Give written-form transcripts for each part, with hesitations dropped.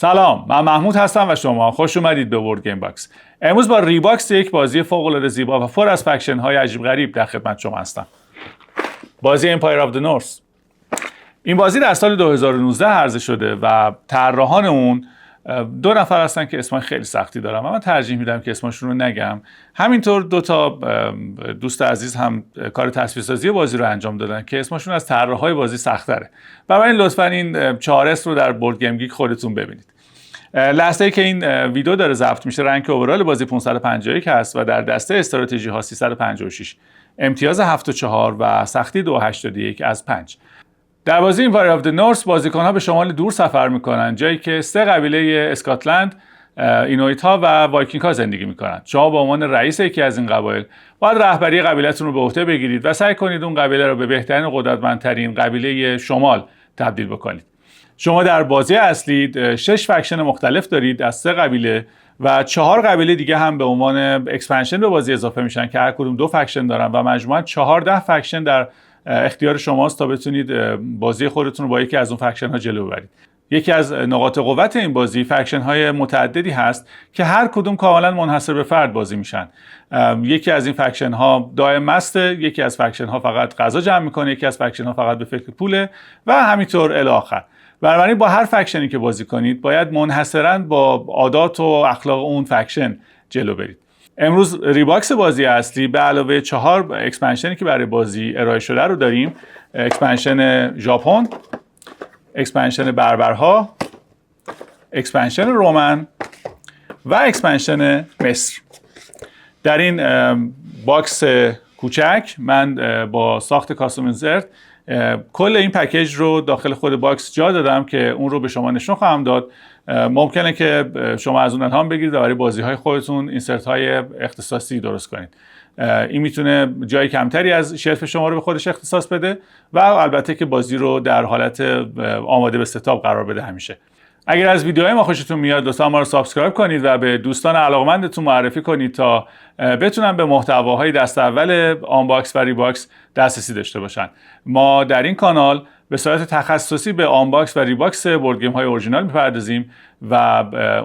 سلام، من محمود هستم و شما خوش اومدید به ورد گیم باکس. امروز با ریباکس یک بازی فوق العاده زیبا و پر از فکشن های عجیب غریب در خدمت شما هستم. بازی امپایر آف دی نورث. این بازی در سال 2019 عرضه شده و طراحان اون دو نفر هستن که اسمای خیلی سختی دارن و من ترجیح میدم که اسمشون رو نگم. همینطور دو تا دوست عزیز هم کار تصویرسازی بازی رو انجام دادن که اسمشون از طراحای بازی سخت‌تره. بنابراین لطفاً این 4S رو در بورد گیم گیک خودتون ببینید. لحظه‌ای که این ویدیو داره ضبط میشه رنک اوورال بازی 551 هست و در دسته استراتژی ها 356، امتیاز 7.4 و سختی 2.81 از 5. در بازی امپایر آف دی نورث بازیکن‌ها به شمال دور سفر میکنن، جایی که 3 قبیله اسکاتلند، اینویت ها و وایکینگ ها زندگی میکنن. شما به عنوان رئیس یکی از این قبایل باید رهبری قبیلتون رو به عهده بگیرید و سعی کنید اون قبیله رو به بهترین و قدرتمندترین قبیله شمال تبدیل بکنید. شما در بازی اصلی 6 فکشن مختلف دارید از 3 قبیله و 4 قبیله دیگه هم به عنوان اکسپنشن به بازی اضافه میشن که هر کدوم 2 فکشن دارن و مجموعاً 14 فکشن در اختیار شماست تا بتونید بازی خودتون رو با یکی از اون فکشن ها جلو ببرید. یکی از نقاط قوت این بازی فکشن های متعددی هست که هر کدوم کاملا منحصر به فرد بازی میشن. یکی از این فکشن ها دائم مسته، یکی از فکشن ها فقط غذا جمع میکنه، یکی از فکشن ها فقط به فکر پوله و همینطور الی آخر. بنابراین با هر فکشنی که بازی کنید باید منحصراً با عادات و اخلاق اون فکشن جلو برید. امروز ریباکس بازی اصلی به علاوه 4 اکسپنشنی که برای بازی ارائه شده رو داریم: اکسپنشن ژاپن، اکسپنشن بربرها، اکسپنشن رومن و اکسپنشن مصر. در این باکس کوچک من با ساخت کاستوم اینسرت کل این پکیج رو داخل خود باکس جا دادم که اون رو به شما نشون خواهم داد. ممکنه که شما از اون الهام بگیرید و برای بازی‌های خودتون اینسرت های اختصاصی درست کنید. این میتونه جای کمتری از شلف شما رو به خودش اختصاص بده و البته که بازی رو در حالت آماده به ستاپ قرار بده همیشه. اگر از ویدیوهای ما خوشتون میاد لطفا ما رو سابسکرایب کنید و به دوستان علاقمندتون معرفی کنید تا بتونن به محتواهای دست اول آنباکس و ریباکس دسترسی داشته باشن. ما در این کانال به صورت تخصصی به آنباکس و ریباکس بورد گیم های اورجینال میپردازیم و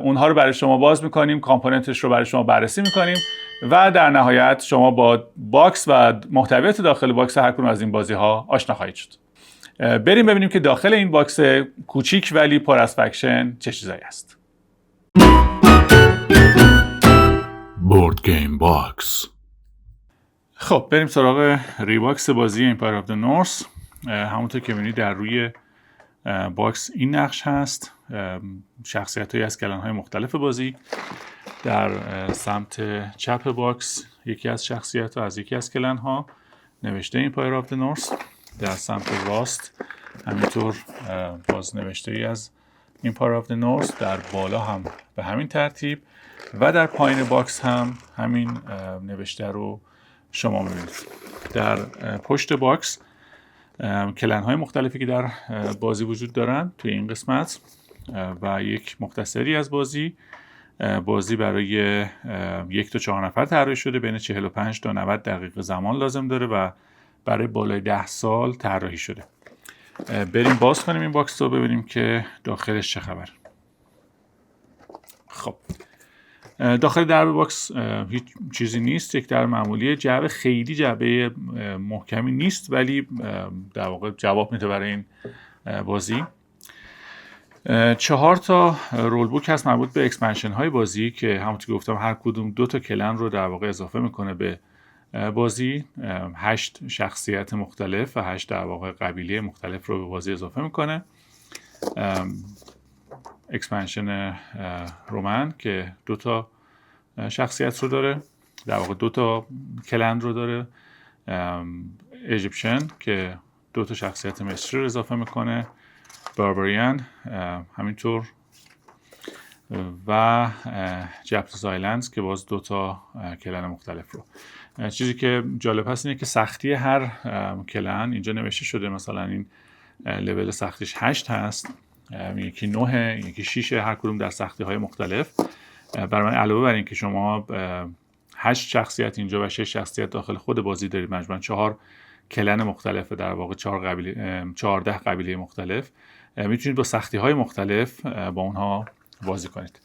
اونها رو برای شما باز میکنیم، کامپوننتش رو برای شما بررسی میکنیم و در نهایت شما با باکس و محتویات داخل باکس هر کدوم از این بازی ها آشنا خواهید شد. بریم ببینیم که داخل این باکس کوچیک ولی پر از فکشن چه چیزایی هست. بورد گیم باکس. خب بریم سراغ ریباکس بازی امپایر آف دی نورث. همونطور که می‌بینید در روی باکس این نقش هست، شخصیت‌هایی از کلن‌های مختلف بازی. در سمت چپ باکس یکی از شخصیت‌ها از یکی از کلن‌ها نوشته امپایر آف دی نورث. در سمت راست همینطور باز نوشته ای از امپایر آف دی نورث، در بالا هم به همین ترتیب و در پایین باکس هم همین نوشته رو شما می‌بینید. در پشت باکس کلن‌های مختلفی که در بازی وجود دارن توی این قسمت و یک مختصری از بازی برای 1 تا 4 نفر طراحی شده، بین 45 تا 90 دقیقه زمان لازم داره و برای بالای 10 سال طراحی شده. بریم باز کنیم این باکس رو ببینیم که داخلش چه خبر. خب داخل درب باکس هیچ چیزی نیست، یک درب معمولیه. جعبه خیلی جعبه محکمی نیست ولی در واقع جواب میده برای این بازی. 4 تا رول بوک هست مربوط به اکسپنشن های بازی که همونطور که گفتم هر کدوم 2 تا کلن رو در واقع اضافه میکنه به بازی. 8 شخصیت مختلف و 8 در واقع قبیله مختلف رو به بازی اضافه میکنه. اکسپنشن رومن که 2 تا شخصیت رو داره، در واقع 2 تا کلن رو داره. ایژیپشن که 2 تا شخصیت مصری رو اضافه میکنه. باربریان همینطور و جپتوس آیلندز که باز 2 تا کلن مختلف رو. چیزی که جالب هست اینه که سختی هر کلن اینجا نوشته شده. مثلا این لول سختیش 8 هست، یکی 9، یکی 6، هر کدوم در سختی های مختلف. برای من علاوه بر این که شما 8 شخصیت اینجا و 6 شخصیت داخل خود بازی دارید، مجموعاً 4 کلن مختلف، در واقع 14 قبیله مختلف، میتونید با سختی های مختلف با اونها بازی کنید.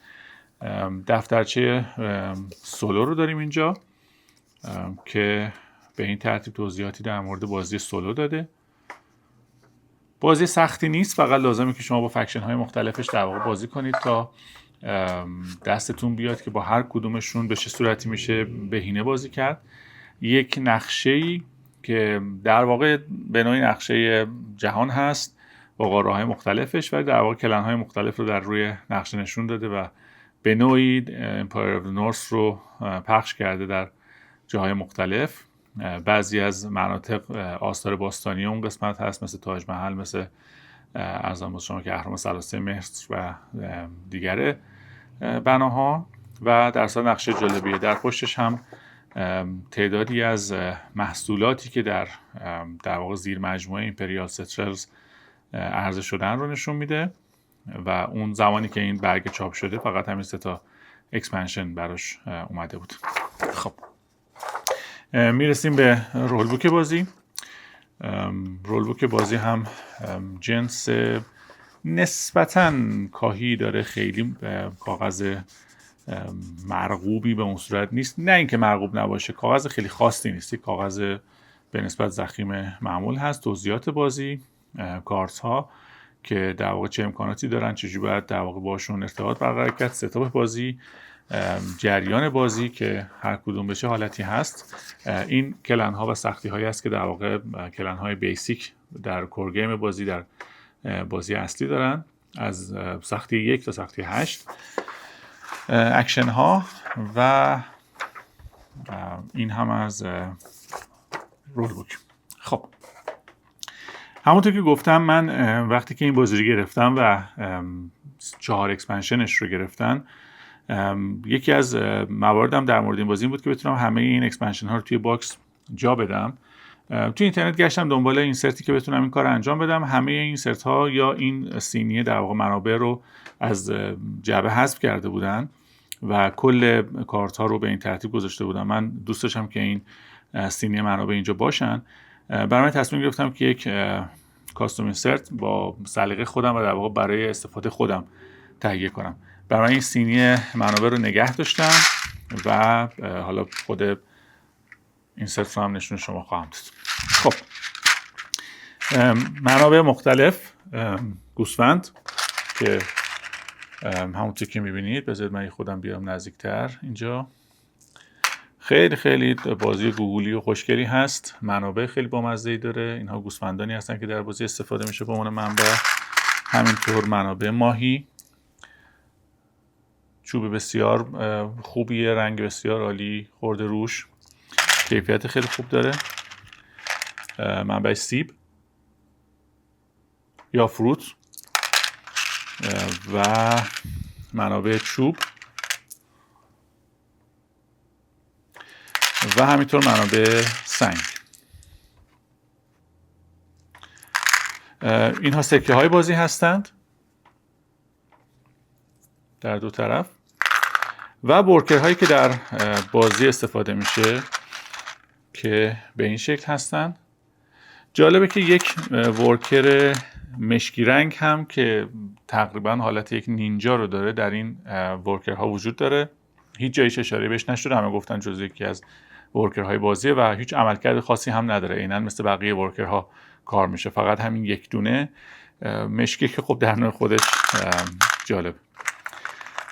دفترچه سولو رو داریم اینجا که به این ترتیب توضیحاتی در مورد بازی سولو داده. بازی سختی نیست، فقط لازمه که شما با فکشن های مختلفش در واقع بازی کنید تا دستتون بیاد که با هر کدومشون به چه صورتی میشه بهینه بازی کرد. یک نقشه‌ای که در واقع به نوعی نقشه جهان هست با قاره‌های مختلفش، ولی در واقع کلن‌های مختلف رو در روی نقشه نشون داده و به نوعی امپایر اف نورث رو پخش کرده در جاهای مختلف. بعضی از مناطق آثار باستانی اون قسمت هست، مثل تاج محل، مثل ارزان با شما که اهرام ثلاثه مصر و دیگر بناها. و در اصل نقشه جالبیه. در پشتش هم تعدادی از محصولاتی که در واقع زیر مجموعه ایمپریال سترلز عرضه شدن رو نشون میده و اون زمانی که این برگ چاپ شده فقط همین 3 تا اکسپنشن براش اومده بود. خب میرسیم به رول بوک بازی. رول بوک بازی هم جنس نسبتاً کاهی داره، خیلی کاغذ مرغوبی به اون صورت نیست، نه اینکه مرغوب نباشه، کاغذ خیلی خاصی نیست، کاغذ به نسبت ضخیم معمول هست. توضیحات بازی، کارت ها که در واقع چه امکاناتی دارن، چجوری باید در واقع باشون ارتباط برقرار کرد، ستاپ بازی، جریان بازی که هر کدوم به چه حالتی هست. این کلن ها و سختی هایی است که در واقع کلن های بیسیک در کور گیم بازی، در بازی اصلی دارن، از سختی 1 تا سختی 8. اکشن ها و این هم از رول بوک. خب همونطور که گفتم، من وقتی که این بازی رو گرفتم و 4 اکسپنشنش رو گرفتن، یکی از مواردم در مورد این بازی بود که بتونم همه این اکسپنشن ها رو توی باکس جا بدم. توی اینترنت گشتم دنبال اینسرتی که بتونم این کار رو انجام بدم. همه این اینسرت ها یا این سینی در واقع منابع رو از جعبه حذف کرده بودن و کل کارت ها رو به این ترتیب گذاشته بودم. من دوست داشتم که این سینی منابع اینجا باشن. برای من تصمیم گرفتم که یک کاستوم اینسرت با سلیقه خودم و در واقع برای استفاده خودم تهیه کنم. برای من این سینی منابع رو نگه داشتم و حالا خود اینسرت رو هم نشون شما خواهم داد. خب منابع مختلف، گوسفند که همونطور که میبینید، بذارید من خودم بیام نزدیکتر. اینجا خیلی خیلی بازی گوگلی و خوشگلی هست، منابع خیلی بامزه‌ای داره. اینها گوسفندانی هستن که در بازی استفاده میشه به عنوان منبع. همینطور منابع ماهی، چوب بسیار خوبیه، رنگ بسیار عالی خورده روش، کیفیت خیلی خوب داره. منبع سیب یا فروت و منابع چوب و همینطور منابع سنگ. اینها سکه های بازی هستند در دو طرف و ورکر هایی که در بازی استفاده میشه که به این شکل هستند. جالبه که یک ورکر مشکی رنگ هم که تقریبا حالت یک نینجا رو داره در این ورکرها وجود داره. هیچ جایش اشاره بهش نشده، همه گفتن جزو یکی از ورکرهای بازیه و هیچ عملکرد خاصی هم نداره، عیناً مثل بقیه ورکرها کار میشه. فقط همین یک دونه مشکی که خب در نوع خودش جالب.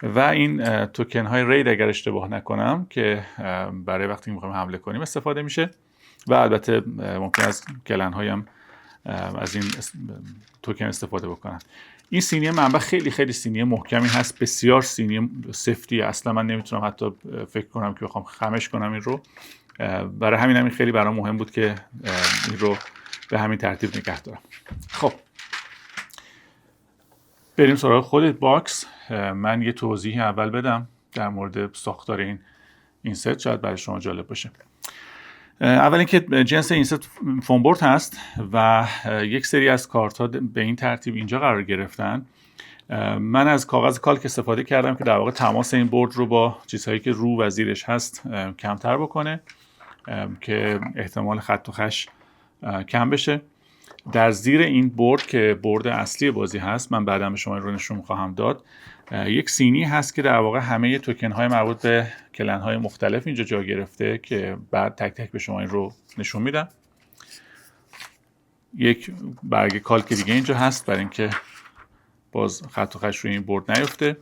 و این توکن های رید اگر اشتباه نکنم که برای وقتی میخوایم حمله کنیم استفاده میشه و البته ممکن است کلن هایم از این توکن استفاده بکنن. این سینی منبع خیلی خیلی سینی محکمی هست، بسیار سینی سفتی. اصلا من نمیتونم حتی فکر کنم که بخوام خمش کنم این رو. برای همین خیلی برام مهم بود که این رو به همین ترتیب نگه دارم. خب بریم سراغ خود باکس. من یه توضیح اول بدم در مورد ساختار این ست، شاید برای شما جالب باشه. اول اینکه جنس این ست فوم بورد هست و یک سری از کارت ها به این ترتیب اینجا قرار گرفتن. من از کاغذ کالک استفاده کردم که در واقع تماس این بورد رو با چیزهایی که رو و زیرش هست کمتر بکنه که احتمال خط و خش کم بشه. در زیر این بورد که بورد اصلی بازی هست، من بعداً به شما رو نشون خواهم داد، یک سینی هست که در واقع همه توکن های مربوط به کلن های مختلف اینجا جا گرفته که بعد تک تک به شما این رو نشون میدم. یک برگ کالک دیگه اینجا هست برای اینکه باز خط و خش روی این بورد نیفته.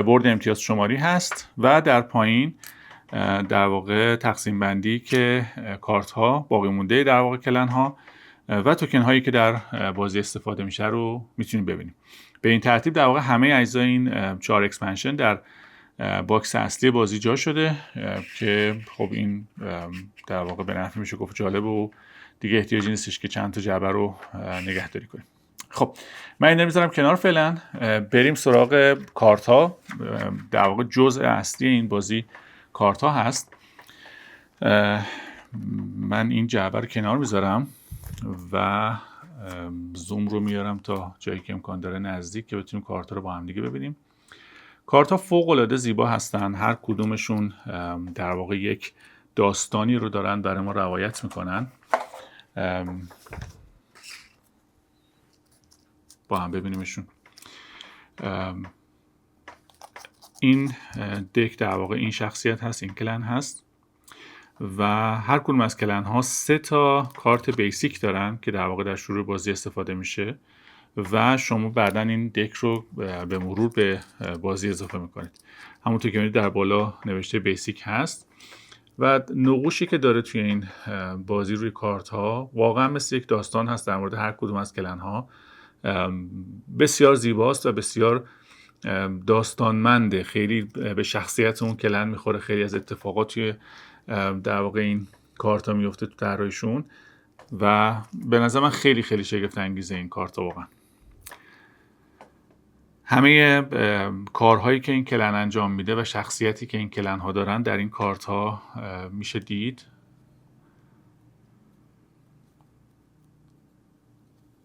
بورد امتیاز شماری هست و در پایین در واقع تقسیم بندی که کارت ها، باقی مونده در واقع کلن ها و توکن هایی که در بازی استفاده میشه رو میتونیم ببینیم. به این ترتیب در واقع همه اجزای این 4 اکسپنشن در باکس اصلی بازی جا شده که خب این در واقع به نفع میشه گفت جالب و دیگه احتیاجی نیستش که چند تا جعبه رو نگهداری کنیم. خب من این نمیذارم کنار فعلا، بریم سراغ کارت ها. در واقع جزء اصلی این بازی کارت ها هست. من این جعبه رو کنار میذارم و زوم رو میارم تا جایی که امکان داره نزدیک که بتونیم کارت ها رو با هم دیگه ببینیم. کارت ها فوق العاده زیبا هستن، هر کدومشون در واقع یک داستانی رو دارن برای ما روایت میکنن. با هم ببینیمشون. این دک در واقع این شخصیت هست، این کلن هست و هر کدوم از کلن ها 3 تا کارت بیسیک دارن که در واقع در شروع بازی استفاده میشه و شما بعداً این دک رو به مرور به بازی اضافه میکنید. همونطور که می‌بینید در بالا نوشته بیسیک هست و نقوشی که داره توی این بازی روی کارت ها واقعا مثل یک داستان هست در مورد هر کدوم از کلن ها. بسیار زیباست و بسیار داستانمنده، خیلی به شخصیت اون کلن میخوره، خیلی از اتفاقات توی در واقع این کارت ها میفته تو طراحیشون و به نظر من خیلی خیلی شگفت انگیزه این کارت ها واقعا. همه کارهایی که این کلن انجام میده و شخصیتی که این کلن ها دارن در این کارت ها میشه دید.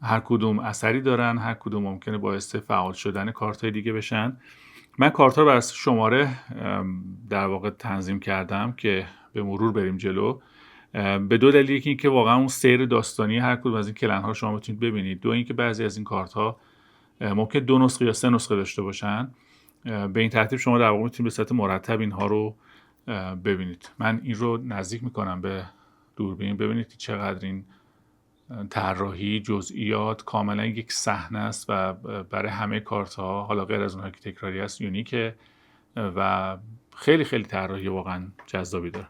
هر کدوم اثری دارن، هر کدوم ممکنه باعث فعال شدن کارت های دیگه بشن. من کارت ها رو بر شماره در واقع تنظیم کردم که به مرور بریم جلو، به 2 دلیل. یکی این که واقعا اون سیر داستانی هر کدوم از این کلن ها رو شما میتونید ببینید، 2 اینکه بعضی از این کارت ها ممکن 2 نسخه یا 3 نسخه داشته باشن. به این ترتیب شما در واقع میتونید به صورت مرتب اینها رو ببینید. من این رو نزدیک میکنم به دوربین، ببینید چقدر این طراحی، جزئیات کاملا یک صحنه است و برای همه کارت ها، حالا غیر از اونها که تکراری است، یونیکه و خیلی خیلی طراحی واقعا جذابی داره.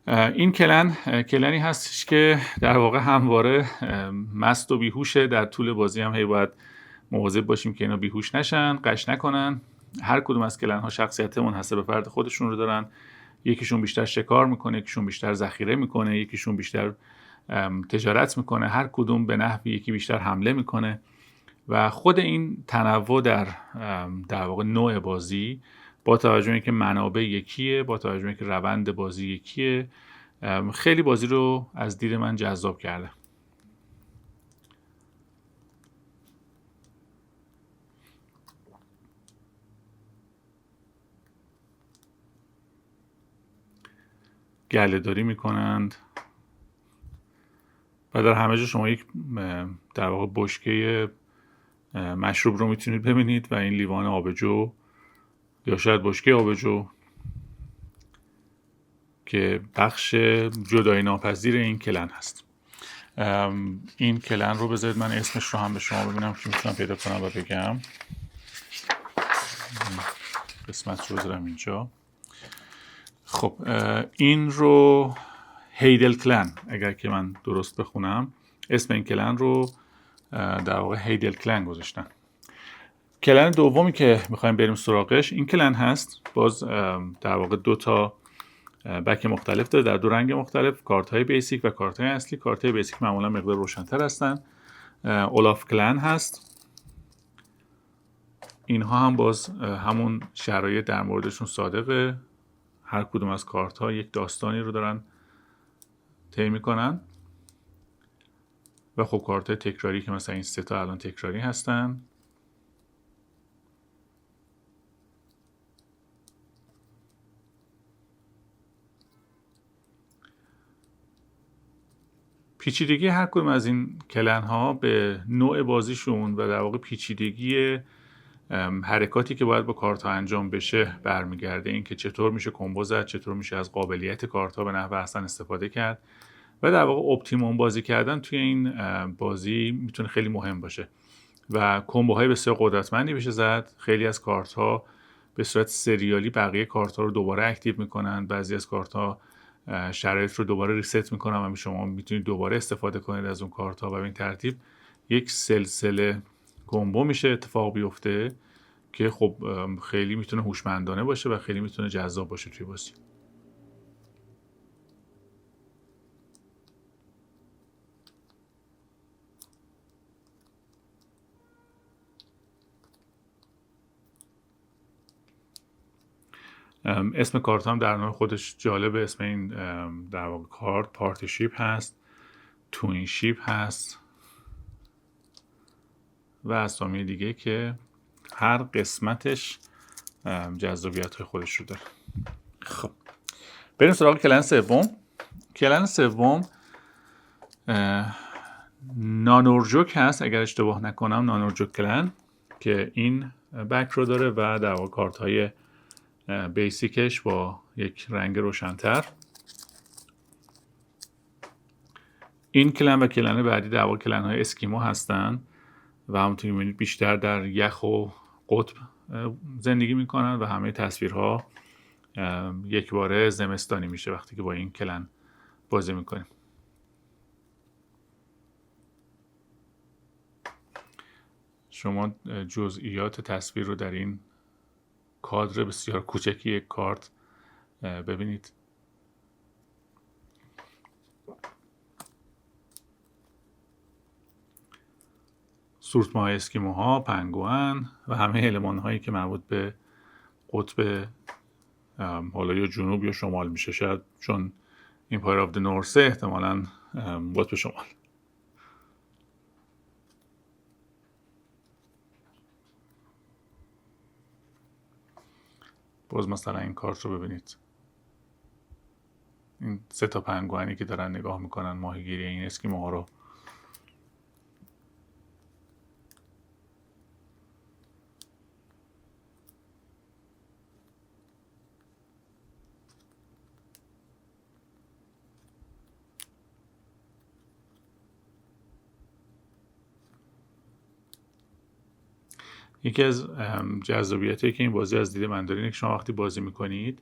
این کلنی هستش که در واقع همواره مست و بیهوشه. در طول بازی هم هی باید مواظب باشیم که اینا بیهوش نشن، غش نکنن. هر کدوم از کلن ها شخصیت منحصر به فرد خودشون رو دارن. یکیشون بیشتر شکار میکنه، یکیشون بیشتر ذخیره میکنه، یکیشون بیشتر تجارت میکنه، هر کدوم به نحوی، یکی بیشتر حمله میکنه و خود این تنوع در واقع نوع بازی با توجه به اینکه منابع یکیه، با توجه به اینکه روند بازی یکیه، خیلی بازی رو از دید من جذاب کرده. گله داری میکنند و در همه جا شما یک در واقع بشکه مشروب رو میتونید ببینید و این لیوان آبجو یا شاید بشکه آبجو که بخش جدایی ناپذیر این کلن هست. این کلن رو بذارید من اسمش رو هم به شما ببینم که میتونم پیدا کنم و بگم. قسمت رو بذارم اینجا. خب این رو هیدل کلن، اگر که من درست بخونم اسم این کلن رو در واقع هیدل کلن گذاشتن. کلن دومی که میخوایم بریم سراغش این کلن هست. باز در واقع 2 تا بک مختلف داره در 2 رنگ مختلف، کارت های بیسیک و کارت های اصلی. کارت های بیسیک معمولا مقدار روشن‌تر هستن. اولاف کلن هست. اینها هم باز همون شرایط در موردشون صادقه. هر کدوم از کارت ها یک داستانی رو دارن طی میکنن و خب کارت های تکراری که مثلا این 3 تا الان تکراری هستن. پیچیدگی هر کدوم از این کلن ها به نوع بازیشون و در واقع پیچیدگی حرکاتی که باید با کارت ها انجام بشه برمیگرده. این که چطور میشه کمبو زد، چطور میشه از قابلیت کارت ها به نحو احسن استفاده کرد و در واقع اپتیموم بازی کردن توی این بازی میتونه خیلی مهم باشه و کمبوهای بسیار قدرتمندی بشه زد. خیلی از کارت ها به صورت سریالی بقیه کارت ها رو دوباره اکتیو میکنن، بعضی از کارت ها شرایط رو دوباره ریست میکنن و شما میتونید دوباره استفاده کنید از اون کارت ها و به این ترتیب یک سلسله کمبو میشه اتفاق بیفته که خب خیلی میتونه هوشمندانه باشه و خیلی میتونه جذاب باشه توی بازی. اسم کارت هم در نوع خودش جالبه. اسم این در واقع کارت پارتیشیپ هست، توینشیپ هست و اسامی دیگه که هر قسمتش جذابیت خودش رو داره. خب بریم سراغ کلن سوم. کلن سوم نانورجوک هست اگر اشتباه نکنم، نانورجوک کلن که این بک رو داره و در واقع کارت های بیسیکش با یک رنگ روشن‌تر. این کلن و کلن بعدی در واقع کلن های اسکیمو هستن و همونطور که می‌بینید بیشتر در یخ و قطب زندگی میکنن و همه تصویرها یک باره زمستانی میشه وقتی که با این کلن بازی میکنیم. شما جزئیات تصویر رو در این کادر بسیار کوچکی یک کارت ببینید. سورتماهای اسکیموها، پنگوئن و همه المان هایی که مربوط به قطب حالا یا جنوب یا شمال میشه. شاید چون ایمپایر آف دی نورث احتمالاً قطب شمال. باز مثلا این کارت رو ببینید، این 3 تا پنگوئنی که دارن نگاه میکنن ماهیگیری این اسکیموها رو. یکی از جذابیتایی که این بازی از دید من داره اینه که شما وقتی بازی میکنید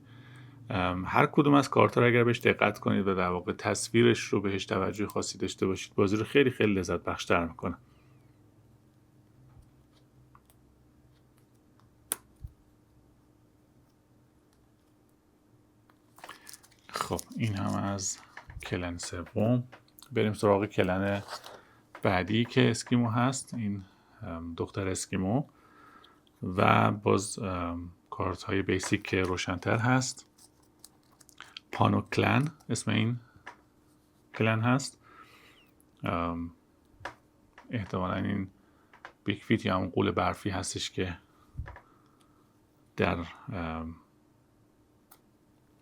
هر کدوم از کارتا رو اگر بهش دقت کنید و در واقع تصویرش رو بهش توجه خاصی داشته باشید، بازی رو خیلی خیلی لذت بخش‌تر میکنه. خب این هم از کلن سوم. بریم سراغ کلن بعدی که اسکیمو هست، این دختر اسکیمو و باز کارت های بیسیک که روشن‌تر هست. پانو کلن اسم این کلن هست. احتمالا این بیگ فیت یا همون غول برفی هستش که در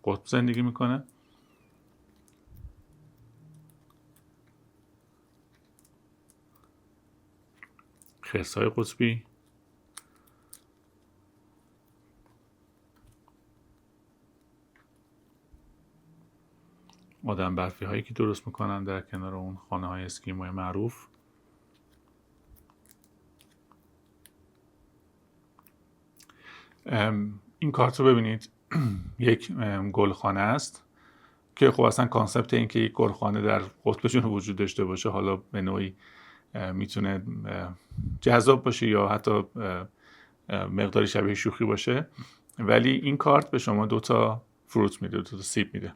قطب زندگی میکنه. خرس‌های قطبی، آدم برفی هایی که درست میکنن در کنار اون خانه های اسکیموی معروف. این کارت رو ببینید یک گلخانه است که خب اصلا کانسپت این که یک گلخانه در قطب جنوب وجود داشته باشه حالا به نوعی میتونه جذاب باشه یا حتی مقداری شبیه شوخی باشه، ولی این کارت به شما 2 تا فروت میده، 2 تا سیب میده.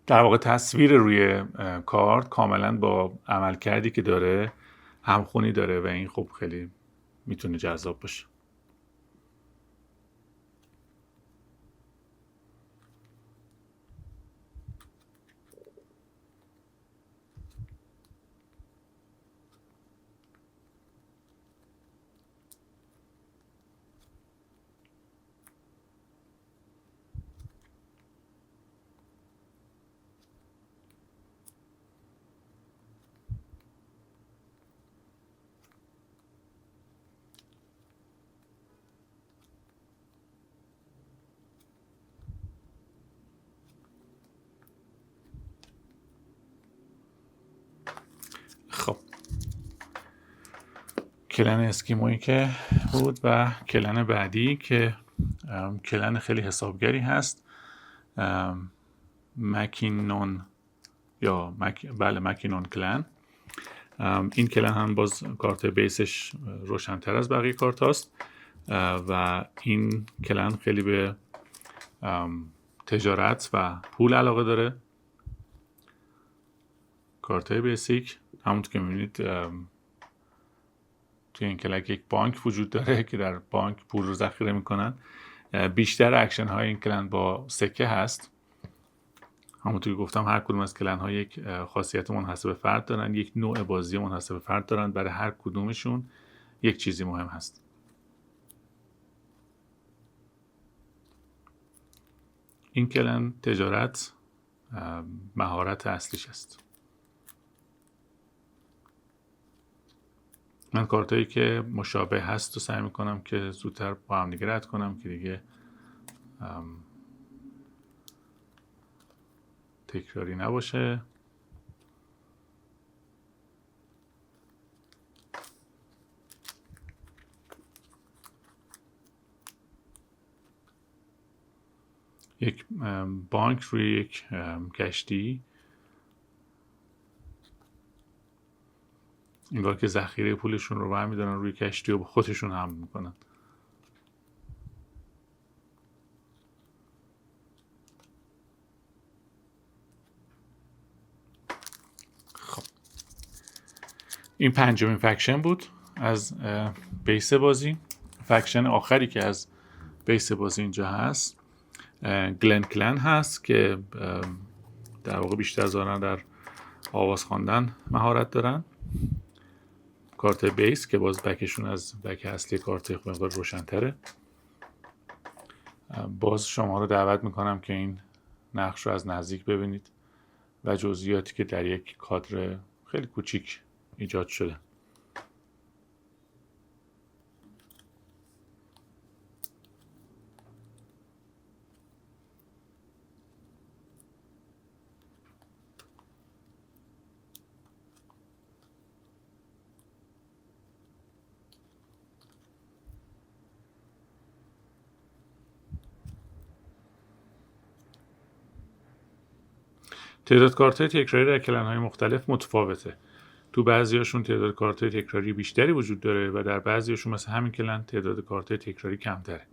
در واقع تصویر روی کارت کاملا با عملکردی که داره همخونی داره و این خب خیلی میتونه جذاب باشه. کلن اسکیمویی که بود و کلن بعدی که کلن خیلی حسابگری هست، مکینون یا مکینون کلن. این کلن هم باز کارت بیسش روشن‌تر از بقیه کارت هاست و این کلن خیلی به تجارت و پول علاقه داره. کارت بیسیک همونطور که می‌بینید توی این کلن یک بانک وجود داره که در بانک پول رو ذخیره میکنن. بیشتر اکشن های این کلن با سکه هست. همونطور که گفتم هر کدوم از کلن ها یک خاصیت منحصر به فرد دارن، یک نوع بازی منحصر به فرد دارن. برای هر کدومشون یک چیزی مهم هست. این کلن تجارت مهارت اصلیش است. من کارتایی که مشابه هست رو سعی میکنم که زودتر با هم دیگه رد کنم که دیگه تکراری نباشه. یک بانک روی یک کشتی، انگار که ذخیره پولشون رو برمی‌دارن روی کشتی و به خودشون حمل میکنن. خب این پنجمین فکشن بود از بیس بازی. فکشن آخری که از بیس بازی اینجا هست گلن کلن هست که در واقع بیشتر زارن در آواز خواندن مهارت دارن. کارت بیس که باز بکشون از بک اصلی کارت مقدار روشن‌تره. باز شما رو دعوت میکنم که این نقش رو از نزدیک ببینید و جزئیاتی که در یک کادر خیلی کوچیک ایجاد شده. تعداد کارت‌های تکراری در کلن‌های مختلف متفاوته. تو بعضی‌هاشون تعداد کارت‌های تکراری بیشتری وجود داره و در بعضی‌هاشون مثل همین کلن تعداد کارت‌های تکراری کمتره.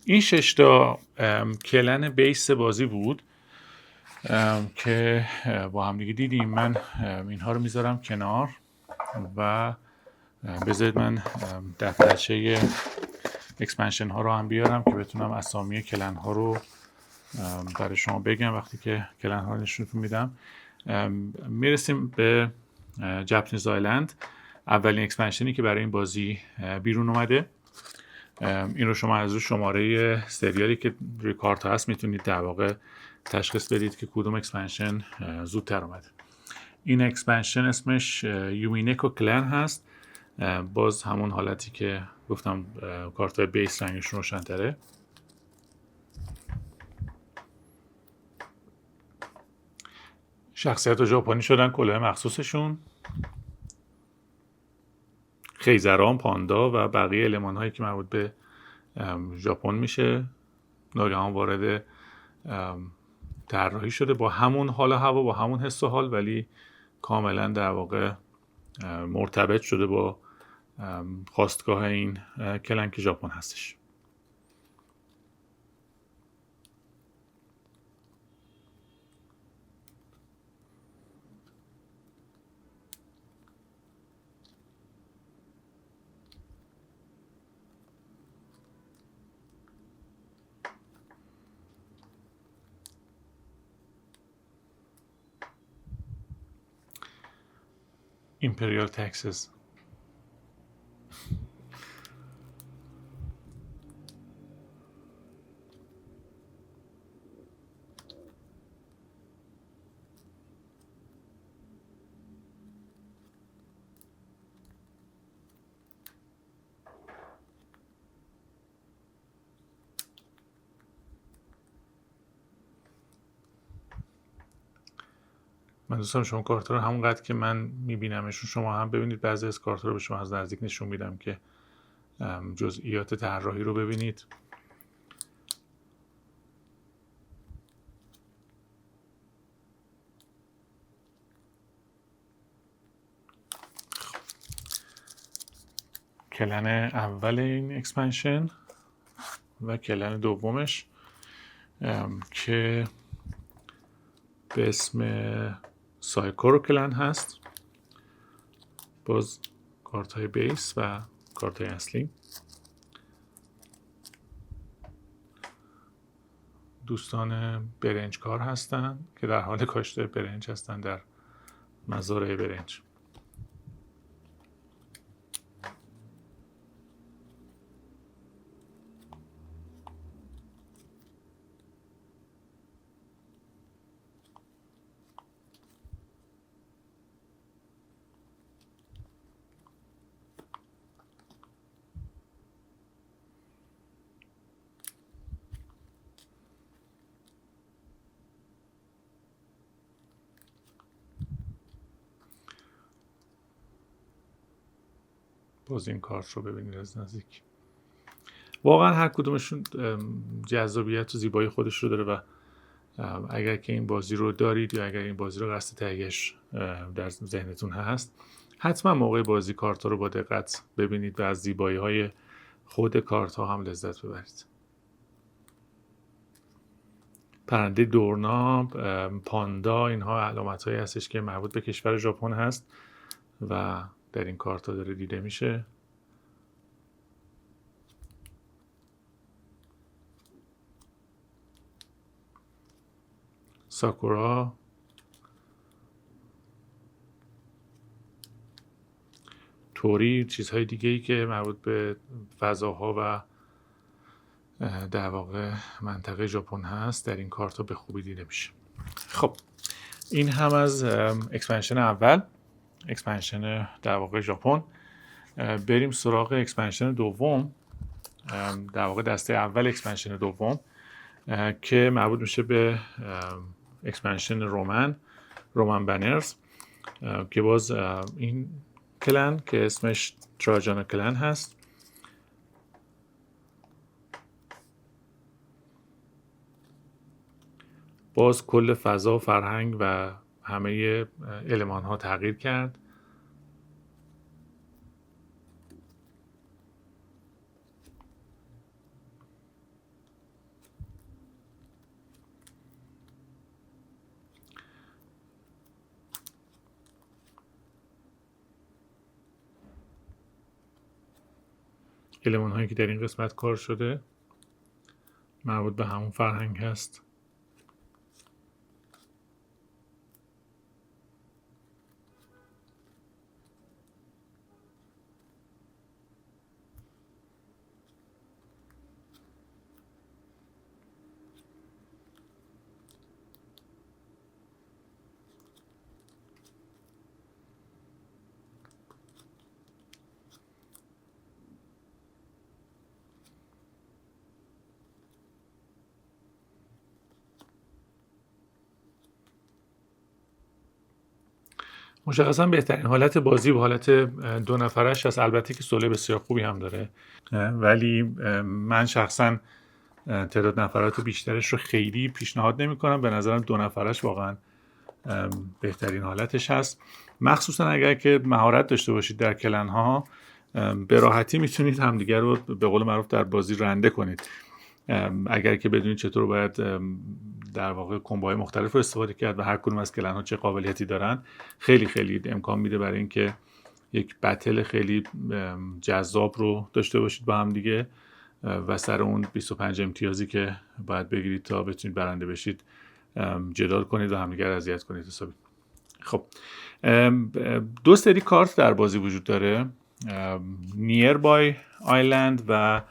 این 6 تا کلن بیس بازی بود که با هم دیگه دیدیم. من اینها رو میذارم کنار و بذارید من دفترچه اکسپنشن ها رو هم بیارم که بتونم اسامی کلن ها رو برای شما بگم وقتی که کلن ها رو نشونتون میدم. میرسیم به جپنیز آیلند، اولین اکسپنشنی که برای این بازی بیرون اومده. این رو شما از روی شماره سریالی که روی کارت هست میتونید در واقع تشخیص بدید که کدوم اکسپنشن زودتر اومده. این اکسپنشن اسمش یومینکو کلن هست. باز همون حالتی که گفتم کارت بیس رنگشون روشن‌تره. شخصیت ژاپنی شدن، کلاه مخصوصشون، خیزران، پاندا و بقیه المان هایی که مربوط به ژاپن میشه ناگهان وارد طراحی شده با همون حال هوا، با همون حس و حال، ولی کاملا در واقع مرتبط شده با خواستگاه این کلن که ژاپن هستش. imperial taxes. من دوستم شما کارتا رو همونقدر که من میبینمشون شما هم ببینید. بعضی از کارتا رو به شما از نزدیک نشون میدم که جزئیات طراحی رو ببینید. کلن اول این اکسپنشن و کلن دومش که به اسم سایکورو کلن هست. باز کارت های بیس و کارت های اصلی. دوستان برنج کار هستن که در حال کاشت برنج هستن در مزارع برنج. باز این کارت رو ببینید از نزدیک. واقعا هر کدومشون جذابیت و زیبایی خودش رو داره و اگر که این بازی رو دارید یا اگر این بازی رو قصد تهیه‌اش در ذهنتون هست، حتما موقع بازی کارت رو با دقت ببینید و از زیبایی های خود کارت ها هم لذت ببرید. پرنده دورناب، پاندا، اینها علامت هایی هستش که مربوط به کشور ژاپن هست و در این کارت ها داره دیده میشه. ساکورا، توری، چیزهای دیگه‌ای که مربوط به فضاها و در واقع منطقه ژاپن هست در این کارت ها به خوبی دیده میشه. خب این هم از اکسپنشن اول، اکسپنشن در واقع ژاپن. بریم سراغ اکسپنشن دوم، در واقع دسته اول اکسپنشن دوم که مربوط میشه به اکسپنشن رومن بنرز که باز این کلن که اسمش تراجانا کلن هست. باز کل فضا و فرهنگ و همه المان ها تغییر کرد. المان هایی که در این قسمت کار شده مربوط به همون فرهنگ هست. مشخصا بهترین حالت بازی و حالت دو نفرش هست، البته که سوله بسیار خوبی هم داره، ولی من شخصا تعداد نفرات بیشترش رو خیلی پیشنهاد نمی کنم. به نظرم دو نفرش واقعا بهترین حالتش هست، مخصوصا اگر که مهارت داشته باشید در کلن ها. به راحتی میتونید همدیگر رو به قول معروف در بازی رنده کنید. اگر که بدونید چطور باید در واقع کمبوهای مختلف رو استفاده کرد و هر کدوم از کلن ها چه قابلیتی دارن، خیلی خیلی امکان میده برای اینکه یک بتل خیلی جذاب رو داشته باشید با هم دیگه و سر اون 25 امتیازی که باید بگیرید تا بتونید برنده بشید جدال کنید و همدیگر اذیت کنید حسابی. خب دو سری کارت در بازی وجود داره، نیربای آیلند و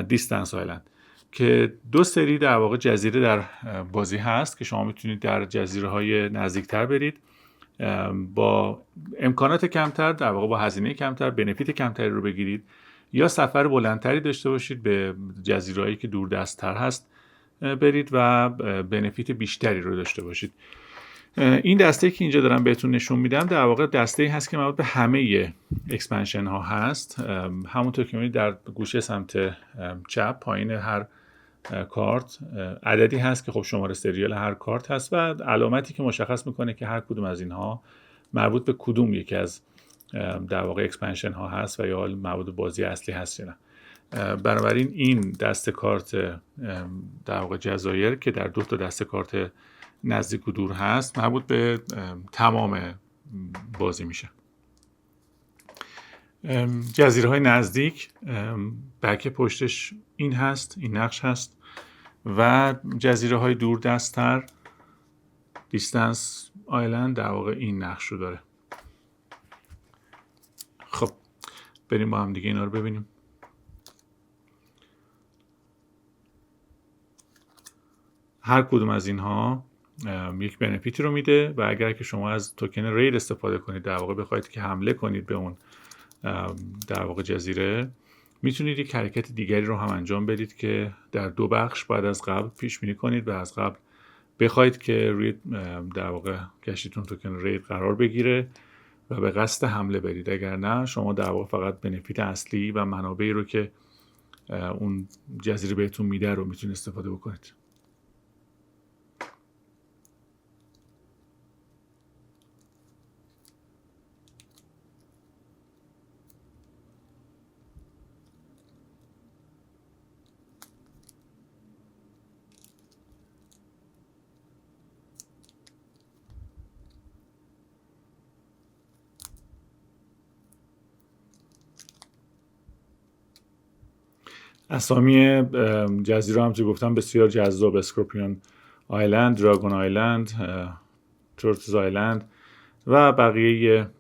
دیستنس آیلند، که دو سری در واقع جزیره در بازی هست که شما میتونید در جزیره های نزدیکتر برید با امکانات کمتر، در واقع با هزینه کمتر بنفیت کمتری رو بگیرید، یا سفر بلندتری داشته باشید به جزیرهایی که دوردست‌تر هست برید و بنفیت بیشتری رو داشته باشید. این دسته که اینجا دارم بهتون نشون میدم در واقع دسته‌ای هست که مربوط به همه اکسپنشن ها هست. همونطور که می‌بینید در گوشه سمت چپ پایین هر کارت عددی هست که خب شماره سریال هر کارت هست و علامتی که مشخص میکنه که هر کدوم از اینها مربوط به کدوم یکی از در واقع اکسپنشن ها هست و یا مربوط به بازی اصلی هست یا نه. بنابراین این دسته کارت در واقع جزایر که در دو تا دسته کارت نزدیک و دور هست مربوط به تمام بازی میشه. جزیره های نزدیک بک پشتش این هست، این نقش هست، و جزیره های دور دستتر دیستنس آیلند در واقع این نقش رو داره. خب بریم با هم دیگه اینا رو ببینیم. هر کدوم از اینها یک بنفیتی رو میده و اگر که شما از توکن رید استفاده کنید، در واقع بخواید که حمله کنید به اون در واقع جزیره، میتونید یک حرکت دیگری رو هم انجام بدید که در دو بخش بعد از قبل پیش بینی کنید و از قبل بخواید که روی در واقع کشتیتون توکن رید قرار بگیره و به قصد حمله برید. اگر نه شما در واقع فقط بنفیت اصلی و منابعی رو که اون جزیره بهتون میده رو میتونید استفاده بکنید. اسامی جزیره هم که گفتم بسیار جذاب: اسکورپیون آیلند، دراگون آیلند، تورتوز آیلند و بقیه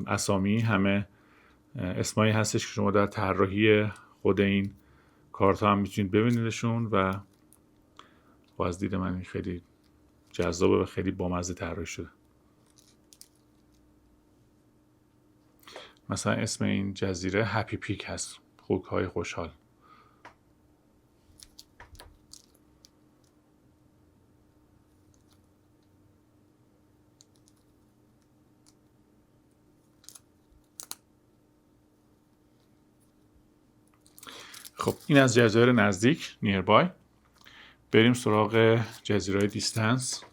اسامی همه اسمایی هستش که شما در طراحی خود این کارت ها هم میتونید ببینیدشون و از دید من خیلی جذابه و خیلی بامزه طراحی شده. مثلا اسم این جزیره هپی پیک هست، خوک‌های خوشحال. خب این از جزایر نزدیک نیربای. بریم سراغ جزیره دیستنس.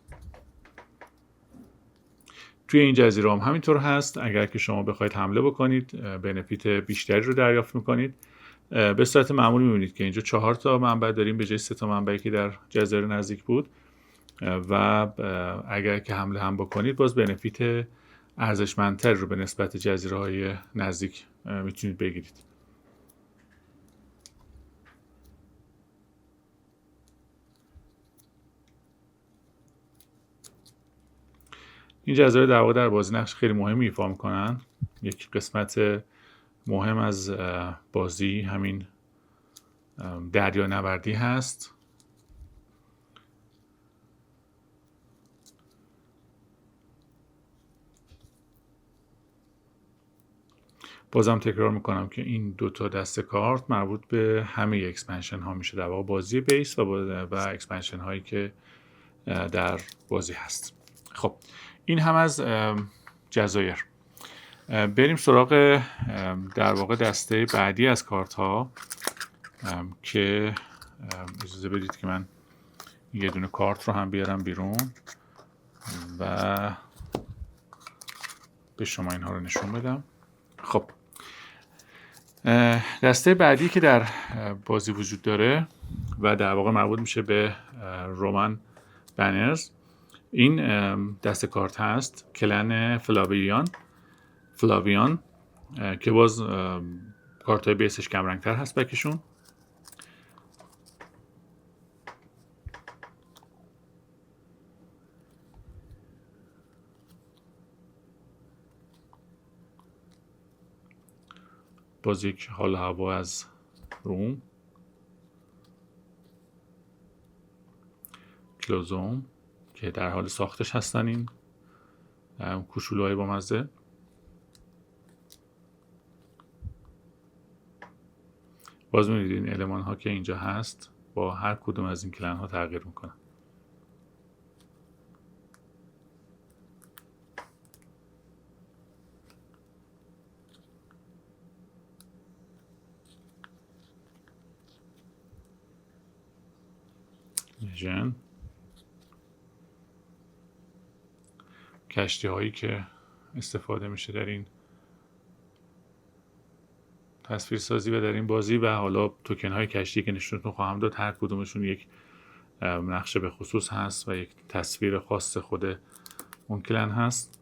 توی این جزیره هم همینطور هست. اگر که شما بخواید حمله بکنید بنفیت بیشتری رو دریافت میکنید. به صورت معمولی میبینید که اینجا 4 تا منبع داریم به جای 3 تا منبعی که در جزایر نزدیک بود و اگر که حمله هم بکنید باز بنفیت ارزشمندتر رو به نسبت جزیره های نزدیک میتونید بگیرید. این جزایر در واقع در بازی نقش خیلی مهمی ایفا میکنن. یک قسمت مهم از بازی همین دریانوردی هست. بازم تکرار میکنم که این دو تا دسته کارت مربوط به همه اکسپنشن ها میشه، در واقع بازی بیس و اکسپنشن هایی که در بازی هست. خب این هم از جزایر. بریم سراغ در واقع دسته بعدی از کارت ها که اجازه بدید که من یه دونه کارت رو هم بیارم بیرون و به شما اینها رو نشون بدم. خب دسته بعدی که در بازی وجود داره و در واقع مربوط میشه به رومان بنرز، این دسته کارت هست کلن فلاویان که باز کارت های بیسش کم رنگ تر هست بکشون. باز یک حال هوا از روم. کلوزوم که در حال ساختش هستن این کوچولوهای با مزه. باز می‌بینید این المان ها که اینجا هست با هر کدوم از این کلن ها تغییر میکنن. ژن کشتی هایی که استفاده میشه در این تصویر سازی و در این بازی، و حالا توکن های کشتی که نشونتون خواهم داد هر کدومشون یک نقشه به خصوص هست و یک تصویر خاص خود اون کلن هست.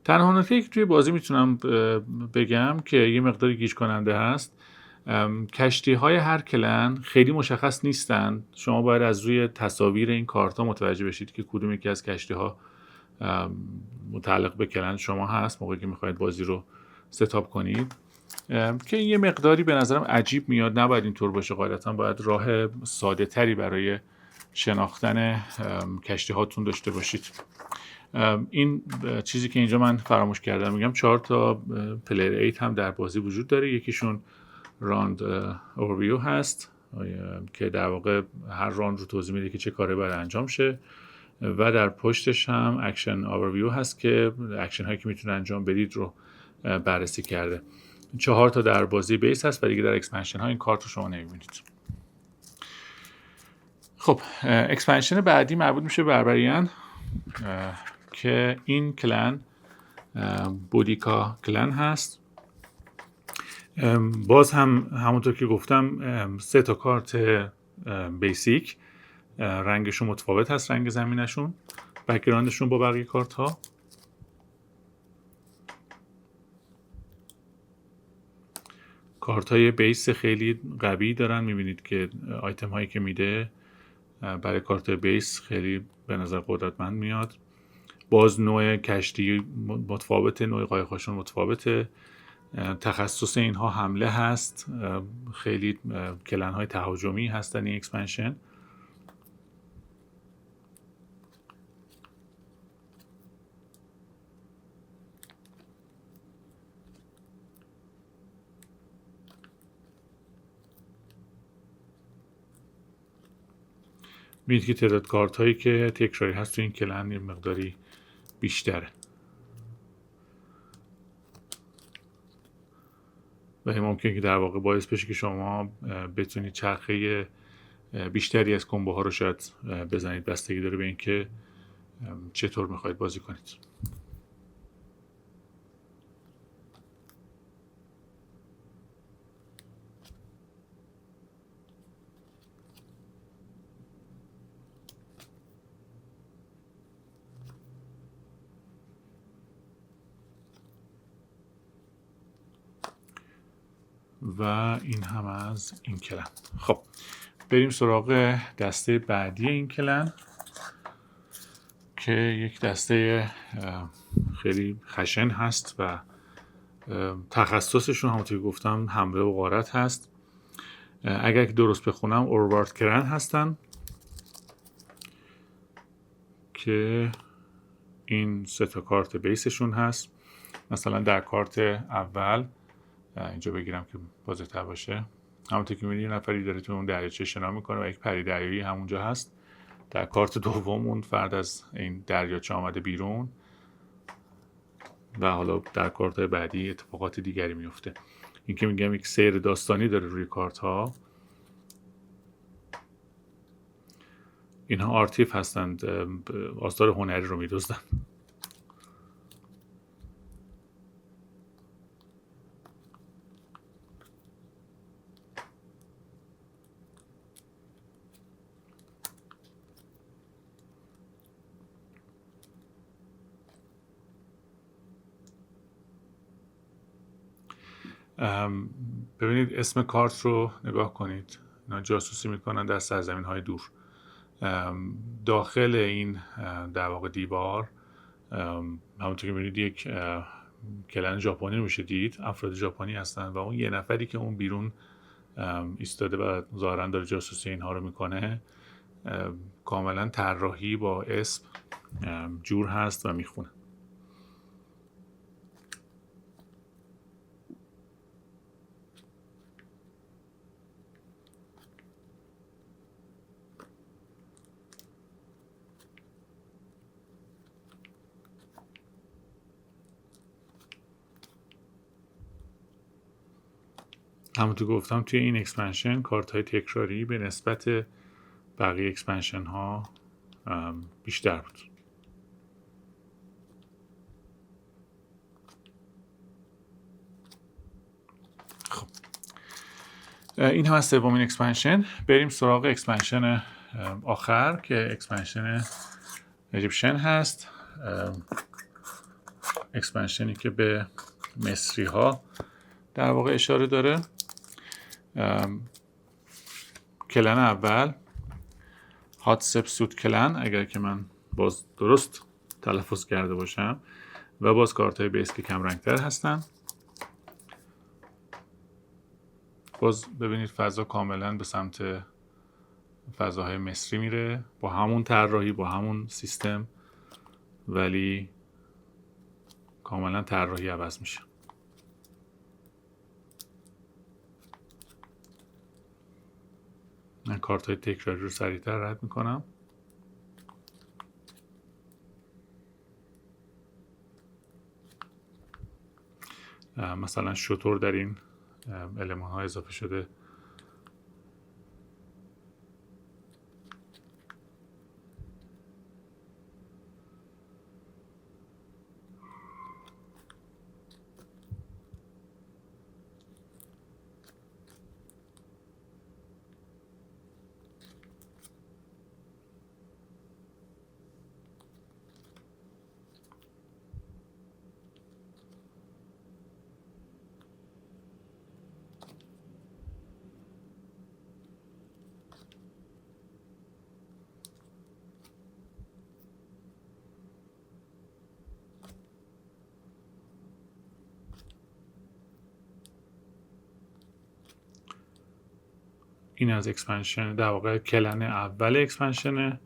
تنها نکته که توی بازی میتونم بگم که یه مقداری گیج کننده هست، کشتی های هر کلن خیلی مشخص نیستن. شما باید از روی تصاویر این کارت ها متوجه بشید که کدوم یکی از کشتی ها متعلق به کلن شما هست موقعی که میخواید بازی رو ستاپ کنید، که این یه مقداری به نظرم عجیب میاد. نباید اینطور باشه، قاعدتا باید راه ساده تری برای شناختن کشتی هاتون داشته باشید. این چیزی که اینجا من فراموش کردم میگم، 4 تا پلیر 8 هم در بازی وجود داره. یکیشون راند اوورویو هست که در واقع هر راند رو توضیح میده که چه کاری باید انجام شه، و در پشتش هم اکشن اوورویو هست که اکشن هایی که میتونه انجام بدید رو بررسی کرده. 4 تا در بازی بیس هست و دیگه در اکسپنشن ها این کارت رو شما نمیبینید. خب اکسپنشن بعدی مربوط میشه بربریان که این کلن بودیکا کلن هست. باز هم همونطور که گفتم 3 تا کارت بیسیک، رنگشون متفاوت هست، رنگ زمینشون، بک‌گراندشون با بقیه کارت ها. کارت های بیس خیلی قوی دارن، میبینید که آیتم هایی که میده برای کارت بیس خیلی به نظر قدرتمند میاد. باز نوع کشتی متفاوته، نوع قایق‌هاشون متفاوته، تخصص اینها حمله هست، خیلی کلن های تهاجمی هستن این اکسپنشن. می‌بینید که تعداد کارت هایی که تکراری هست تو این کلن یه مقداری بیشتره و این ممکنه که در واقع باعث بشه که شما بتونید چرخه بیشتری از کمبو ها رو شاید بزنید. بستگی داره به اینکه چطور میخواید بازی کنید. و این هم از این کلن. خب بریم سراغ دسته بعدی این کلن که یک دسته خیلی خشن هست و تخصصشون همونطور که گفتم حمله و غارت هست. اگر که درست بخونم اوروارد کرن هستن که این 3 تا کارت بیسشون هست. مثلا در کارت اول اینجا بگیرم که واضح‌تر باشه، همونطور که می‌بینید یه نفری داره تو اون دریاچه شنا میکنه و یک پری دریایی همونجا هست. در کارت دوم اون فرد از این دریاچه آمده بیرون و حالا در کارت بعدی اتفاقات دیگری میفته. این که میگم یک سیر داستانی داره روی کارت ها. اینها آرتیف هستند، آثار هنری رو میدزدن. ببینید اسم کارت رو نگاه کنید، اینا جاسوسی میکنن در سرزمین های دور. داخل این در واقع دیوار همونطور که میبینید یک کلن ژاپنی رو میشه دید، افراد ژاپنی هستن و اون یه نفری که اون بیرون ایستاده و ظاهرا داره جاسوسی اینها رو میکنه کاملا طراحی با اسم جور هست و میخونه. همونطور گفتم توی این اکسپنشن کارت های تکراری به نسبت بقیه اکسپنشن ها بیشتر بود. خب این هم از سومین اکسپنشن. بریم سراغ اکسپنشن آخر که اکسپنشن ایژیپشن هست. اکسپنشنی که به مصری ها در واقع اشاره داره. کلن اول هاتسپسوت کلن، اگر که من باز درست تلفظ کرده باشم، و باز کارت های بیس که کم رنگتر هستن. باز ببینید فضا کاملا به سمت فضاهای مصری میره با همون طراحی با همون سیستم، ولی کاملا طراحی عوض میشه. من کارت های تکراری رو سریعتر رد میکنم. مثلا شتر در این المان ها اضافه شده. این از اکسپنشن در واقع کلن اول اکسپنشن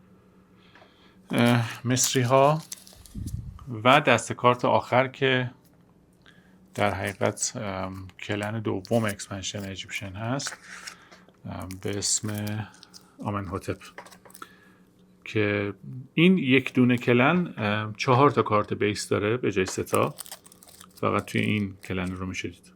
مصری ها و دست کارت آخر که در حقیقت کلن دوم اکسپنشن ایژیپشن هست به اسم آمنهوتپ، که این یک دونه کلن 4 تا کارت بیس داره به جای 3 تا. فقط توی این کلن رو میشه دید.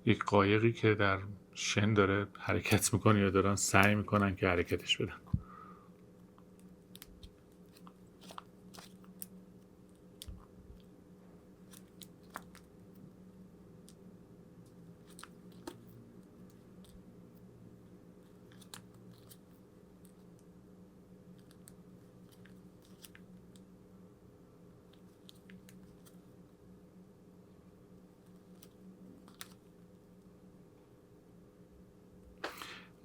یک قایقی که در شن داره حرکت میکنه یا دارن سعی میکنن که حرکتش بدن.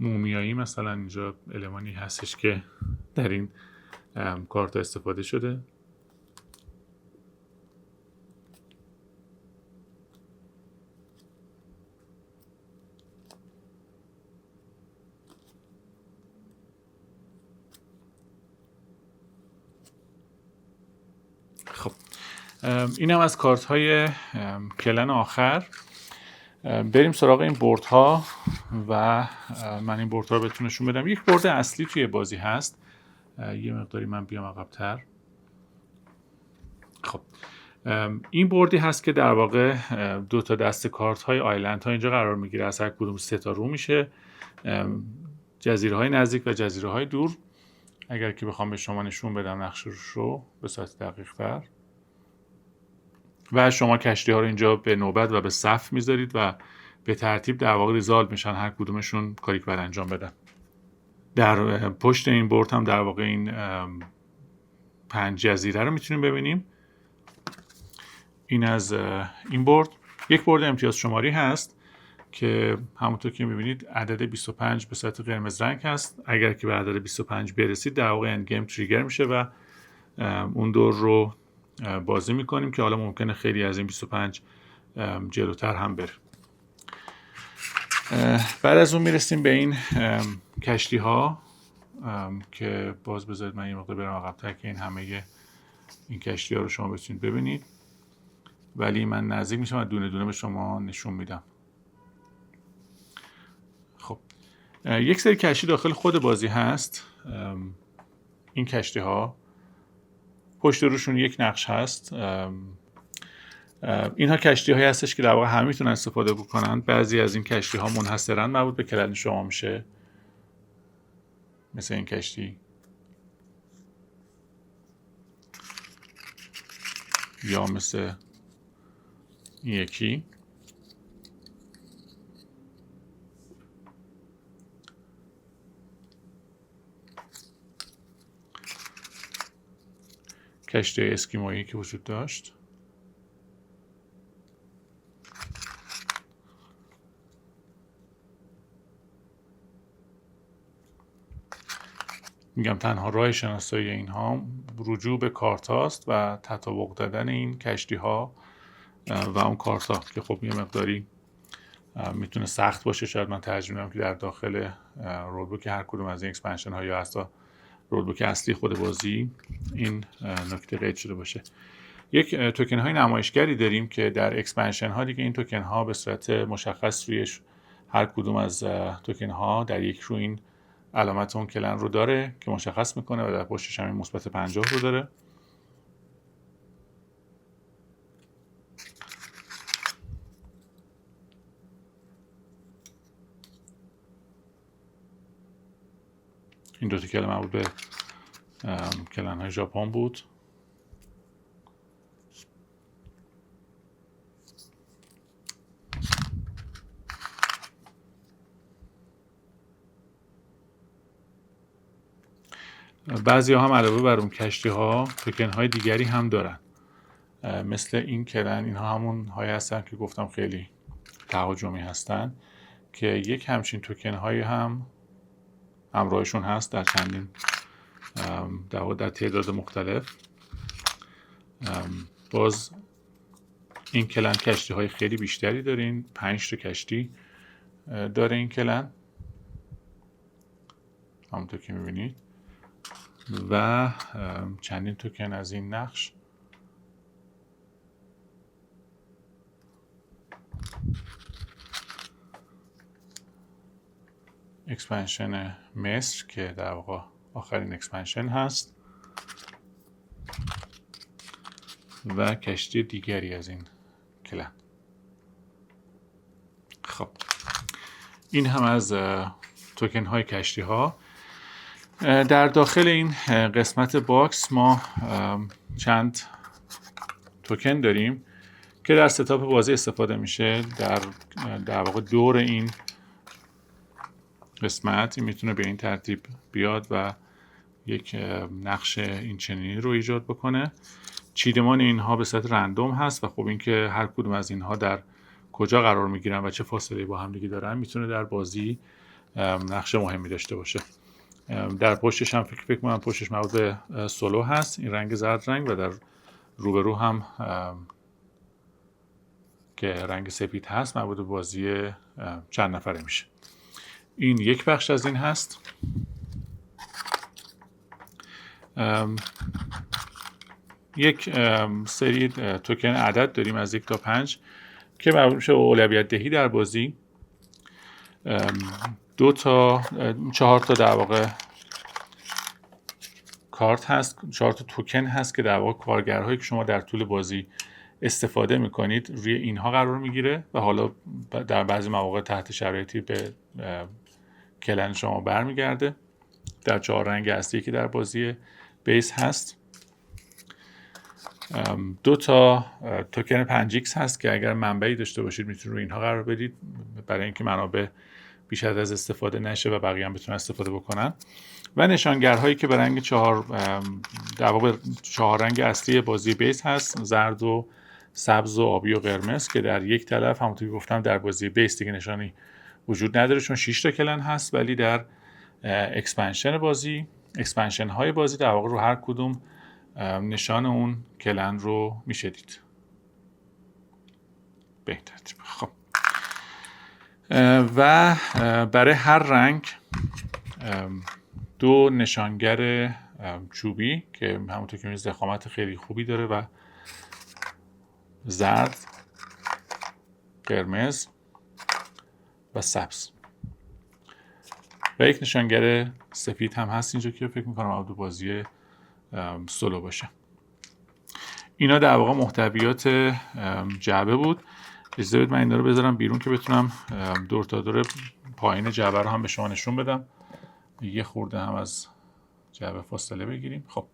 مومیایی مثلا اینجا المانی هستش که در این کارت استفاده شده. خب این هم از کارت های کلن آخر. بریم سراغ این بورد ها و من این بورد ها رو بهتون نشون بدم. یک بورد اصلی توی بازی هست. یه مقداری من بیام عقب‌تر. خب این بوردی هست که در واقع 2 تا دسته کارت های آیلند ها اینجا قرار میگیره. از هر کدوم 3 تا رو میشه. جزیره های نزدیک و جزیره های دور. اگر که بخوام به شما نشون بدم نقشه رو به صورت دقیق تر، و شما کشتی ها رو اینجا به نوبت و به صف میذارید و به ترتیب در واقع ریزالت میشن، هر کدومشون کاری که باید انجام بدن. در پشت این بورد هم در واقع این 5 جزیره رو میتونیم ببینیم این از این برد. یک برد امتیاز شماری هست که همونطور که می‌بینید عدد 25 به صورت قرمز رنگ هست. اگر که به عدد 25 برسید در واقع اند گیم تریگر میشه و اون دور رو بازی میکنیم که حالا ممکنه خیلی از این 25 جلوتر هم بره. بعد از اون میرسیم به این کشتی ها که باز بذارید من یه مقدار برم عقب‌تر که این همه این کشتی ها رو شما بتونید ببینید، ولی من نزدیک میشم و دونه دونه به شما نشون میدم. خب یک سری کشتی داخل خود بازی هست. این کشتی ها پشت روشون یک نقش هست. اینها کشتی هایی هستش که در واقع همه میتونن استفاده بکنن. بعضی از این کشتی ها منحصرا مربوط به کلن شما میشه، مثل این کشتی یا مثل این یکی. کشتی اسکیمویی که وجود داشت. میگم تنها راه شناسایی اینها رجوع به کارت هاست و تطابق دادن این کشتی ها و اون کارت ها که خب یه مقداری میتونه سخت باشه. شاید من ترجیح میدم که در داخل رولبوک هر کدوم از این اکسپنشن ها یا حتی رولبوک اصلی خود بازی این نکته قید شده باشه. یک توکن های نمایشگری داریم که در اکسپنشن ها دیگه این توکن ها به صورت مشخص روی هر کدوم از توکن ها در یک رو این علامت اون کلن رو داره که مشخص میکنه و در پشتش هم مثبت 50 رو داره. این دو تا کلن مربوط به کلن های ژاپن بود. بعضی ها هم علاوه بر اون کشتی ها توکن های دیگری هم دارن، مثل این کلن. اینها همون هایی هستن که گفتم خیلی تهاجمی هستن که یک همچین توکن هایی هم همراهشون هست در چندین در تعداد مختلف. باز این کلن کشتی های خیلی بیشتری دارین، 5 تا کشتی داره این کلن همونطور که میبینید و چندین توکن از این نقش. اکسپنشن مصر که در واقع آخرین اکسپنشن هست و کشتی دیگری از این کلن. خب این هم از توکن های کشتی ها. در داخل این قسمت باکس ما چند توکن داریم که در ستاپ بازی استفاده میشه. در واقع دور این قسمت این میتونه به این ترتیب بیاد و یک نقش این چنینی رو ایجاد بکنه. چیدمان اینها به صورت رندوم هست و خب اینکه هر کدوم از اینها در کجا قرار میگیرن و چه فاصله با هم دیگه دارن میتونه در بازی نقش مهمی داشته باشه. در پشتش هم فکر کنم پشتش مربوط به سولو هست، این رنگ زرد رنگ، و در روبرو هم که رنگ سفید هست مربوط به بازی چند نفره میشه. این یک بخش از این هست. یک سری توکن عدد داریم از 1 تا 5 که مربوط میشه به اولویت دهی در بازی. 2 تا 4 تا در واقع کارت هست، 4 تا توکن هست که در واقع کارگرهایی که شما در طول بازی استفاده میکنید روی اینها قرار میگیره و حالا در بعضی مواقع تحت شرایطی به کلن شما برمیگرده. در 4 رنگ اصلی که در بازی بیس هست. 2 تا توکن 5x هست که اگر منبعی داشته باشید میتونید روی اینها قرار بدید برای اینکه منابع بیشتر از استفاده نشه و بقیه هم بتونن استفاده بکنن. و نشانگرهایی که به رنگ 4 در واقع 4 رنگ اصلی بازی بیس هست، زرد و سبز و آبی و قرمز که در یک طرف همونطور که گفتم در بازی بیس دیگه نشانی وجود نداره چون 6 تا کلن هست، ولی در اکسپنشن های بازی در واقع رو هر کدوم نشان اون کلن رو میشه دید. بهتر. خب و برای هر رنگ 2 نشانگر چوبی که همونطور که می‌بینید ضخامت خیلی خوبی داره و زرد، قرمز و سبز و یک نشانگر سفید هم هست اینجا که فکر می‌کنم عضو بازی سولو باشه. اینا در واقع محتویات جعبه بود. اجازه بدید من اینا رو بذارم بیرون که بتونم دور تا دور پایین جعبه رو هم به شما نشون بدم. یه خورده هم از جعبه فاصله بگیریم. خب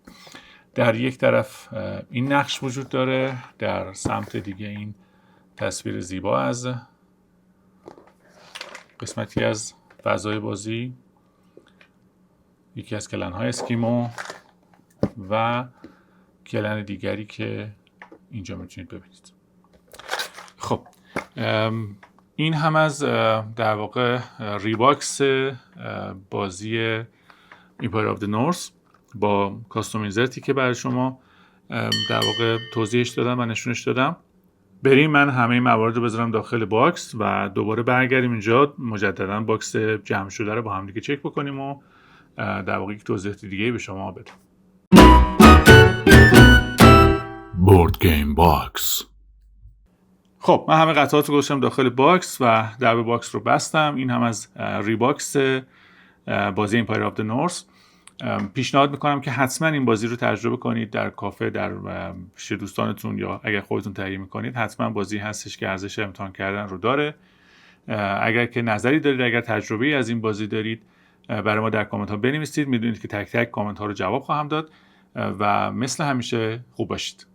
در یک طرف این نقش وجود داره، در سمت دیگه این تصویر زیبا از قسمتی از فضای بازی، یکی از کلن‌های اسکیمو و کلن دیگری که اینجا میتونید ببینید. خب این هم از در واقع ریباکس بازی ایمپایر آف دی نورث با کاستومیزرتی که برای شما در واقع توضیحش دادم و نشونش دادم. بریم من همه این موارد رو بذارم داخل باکس و دوباره برگردیم اینجا مجددا باکس جمع شده رو با هم دیگه چک بکنیم و در واقع یک توضیحات دیگه به شما بدم. بورد گیم باکس. خب من همه قطعات رو گذاشتم داخل باکس و درب باکس رو بستم. این هم از ریباکس بازی ایمپایر آف دی نورث. پیشنهاد میکنم که حتما این بازی رو تجربه کنید در کافه، در پیش دوستانتون، یا اگر خودتون تهیه میکنید حتما بازی هستش که ارزش امتحان کردن رو داره. اگر که نظری دارید، اگر تجربه از این بازی دارید، برای ما در کامنت ها بنویسید. میدونید که تک تک کامنت ها رو جواب خواهم داد و مثل همیشه خوب باشید.